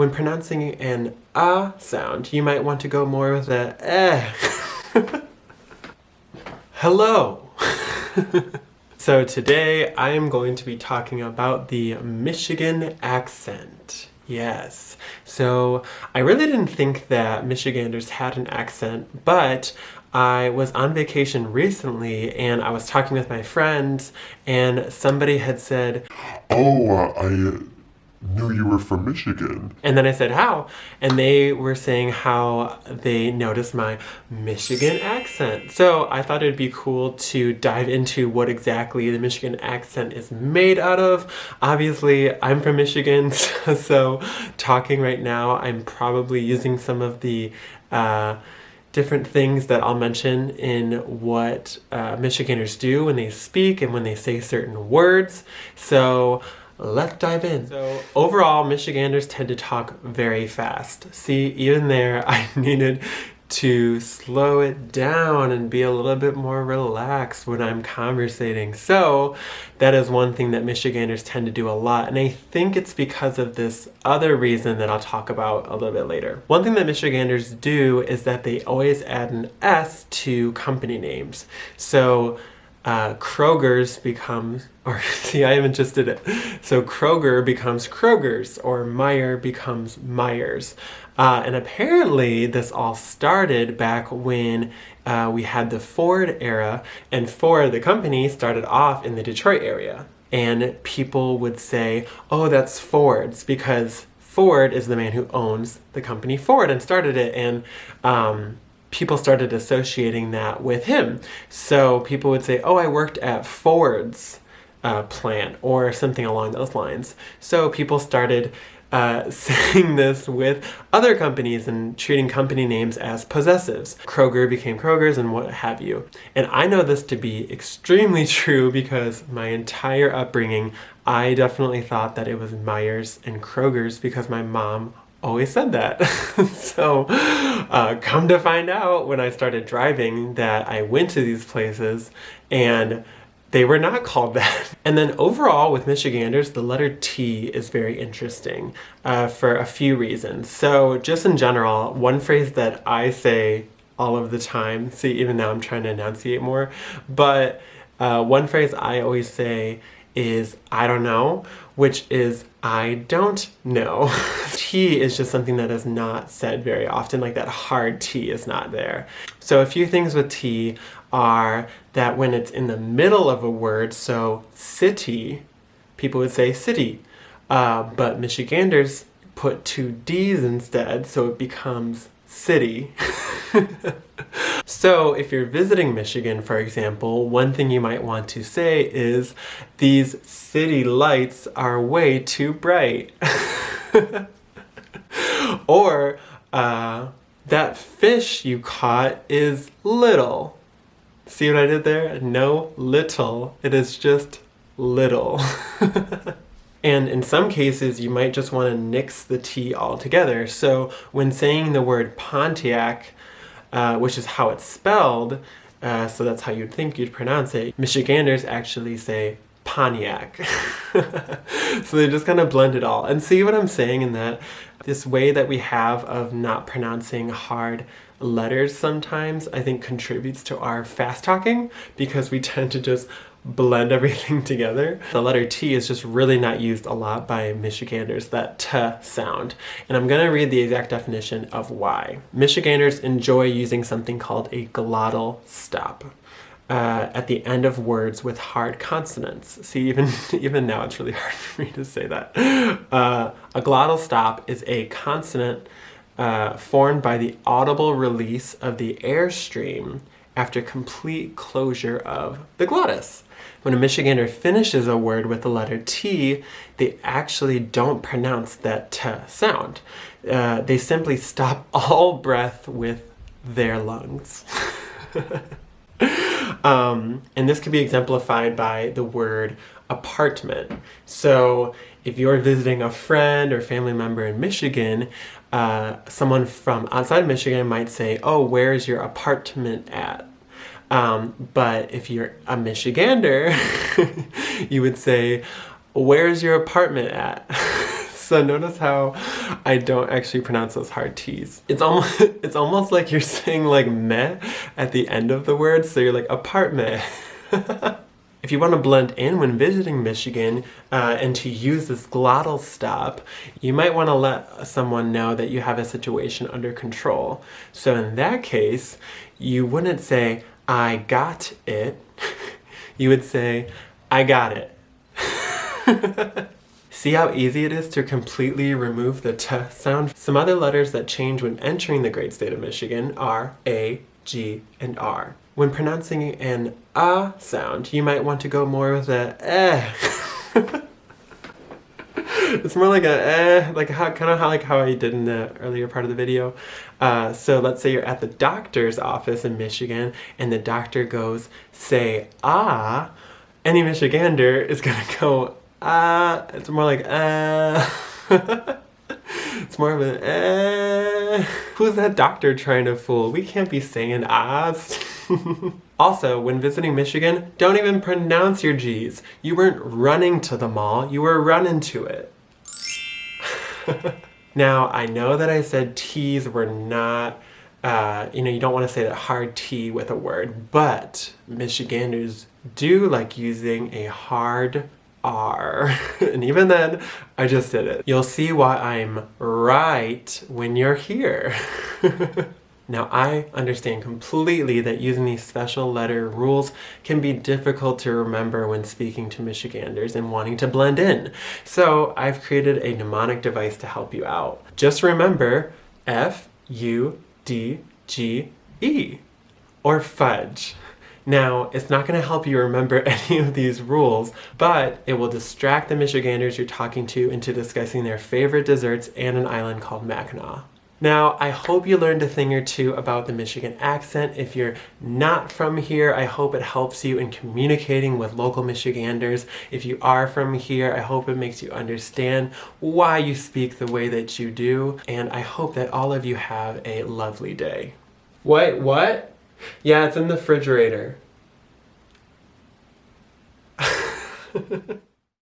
when pronouncing an sound, you might want to go more with a eh. Hello. So today I am going to be talking about the Michigan accent. Yes. So I really didn't think that Michiganders had an accent, but I was on vacation recently and I was talking with my friends and somebody had said, "Oh, I knew you were from Michigan." and then I said, how? And they were saying how they noticed my Michigan accent. So I thought it'd be cool to dive into what exactly the Michigan accent is made out of. Obviously, I'm from Michigan, so talking right now, I'm probably using some of the different things that I'll mention in what Michiganders do when they speak and when they say certain words. So let's dive in. So overall, Michiganders tend to talk very fast. See, even there, I needed to slow it down and be a little bit more relaxed when I'm conversating. So that is one thing that Michiganders tend to do a lot, and I think it's because of this other reason that I'll talk about a little bit later. One thing that Michiganders do is that they always add an S to company names. So Kroger's becomes, or see, I even just did it. So Kroger becomes Kroger's, or Meyer becomes Myers. And apparently this all started back when we had the Ford era, and Ford, the company, started off in the Detroit area. And people would say, oh, that's Ford's, because Ford is the man who owns the company Ford and started it. And people started associating that with him. So people would say, oh, I worked at Ford's plant, or something along those lines. So people started saying this with other companies and treating company names as possessives. Kroger became Kroger's and what have you. And I know this to be extremely true because my entire upbringing, I definitely thought that it was Myers and Kroger's because my mom always said that. So come to find out when I started driving that I went to these places and they were not called that. And then overall with Michiganders, the letter T is very interesting for a few reasons. So just in general, one phrase that I say all of the time, see, even now I'm trying to enunciate more, but one phrase I always say is I don't know, which is I don't know. T is just something that is not said very often, like that hard T is not there. So a few things with T are that when it's in the middle of a word, so city, people would say city, but Michiganders put two D's instead, so it becomes city. So if you're visiting Michigan, for example, one thing you might want to say is, these city lights are way too bright. Or, that fish you caught is little. See what I did there? No little, it is just little. And in some cases, you might just want to nix the T altogether. So when saying the word Pontiac, which is how it's spelled, so that's how you'd think you'd pronounce it, Michiganders actually say Pontiac. So they just kind of blend it all. And see what I'm saying in that this way that we have of not pronouncing hard letters sometimes, I think contributes to our fast talking because we tend to just blend everything together. The letter T is just really not used a lot by Michiganders, that T sound. And I'm gonna read the exact definition of why. Michiganders enjoy using something called a glottal stop at the end of words with hard consonants. See, even now it's really hard for me to say that. A glottal stop is a consonant formed by the audible release of the airstream after complete closure of the glottis. When a Michigander finishes a word with the letter T, they actually don't pronounce that T sound. They simply stop all breath with their lungs. And this can be exemplified by the word apartment. So if you're visiting a friend or family member in Michigan, someone from outside Michigan might say, oh, where's your apartment at? But if you're a Michigander, you would say, where's your apartment at? So notice how I don't actually pronounce those hard T's. It's almost like you're saying like meh at the end of the word, so you're like apartment. If you want to blend in when visiting Michigan and to use this glottal stop, you might want to let someone know that you have a situation under control. So in that case, you wouldn't say, I got it. You would say, I got it. See how easy it is to completely remove the t sound? Some other letters that change when entering the great state of Michigan are A, G, and R. When pronouncing an sound, you might want to go more with a eh. It's more like a like kind of how I did in the earlier part of the video. So let's say you're at the doctor's office in Michigan, and the doctor goes, say ah. Any Michigander is gonna go it's more like It's more of an Who's that doctor trying to fool? We can't be saying ahs. Also, when visiting Michigan, don't even pronounce your G's. You weren't running to the mall, you were running to it. Now, I know that I said T's were not, you don't want to say that hard T with a word, but Michiganders do like using a hard R. And even then, I just did it. You'll see why I'm right when you're here. Now, I understand completely that using these special letter rules can be difficult to remember when speaking to Michiganders and wanting to blend in. So I've created a mnemonic device to help you out. Just remember F-U-D-G-E, or fudge. Now, it's not going to help you remember any of these rules, but it will distract the Michiganders you're talking to into discussing their favorite desserts and an island called Mackinac. Now, I hope you learned a thing or two about the Michigan accent. If you're not from here, I hope it helps you in communicating with local Michiganders. If you are from here, I hope it makes you understand why you speak the way that you do. And I hope that all of you have a lovely day. Wait, what? Yeah, it's in the refrigerator.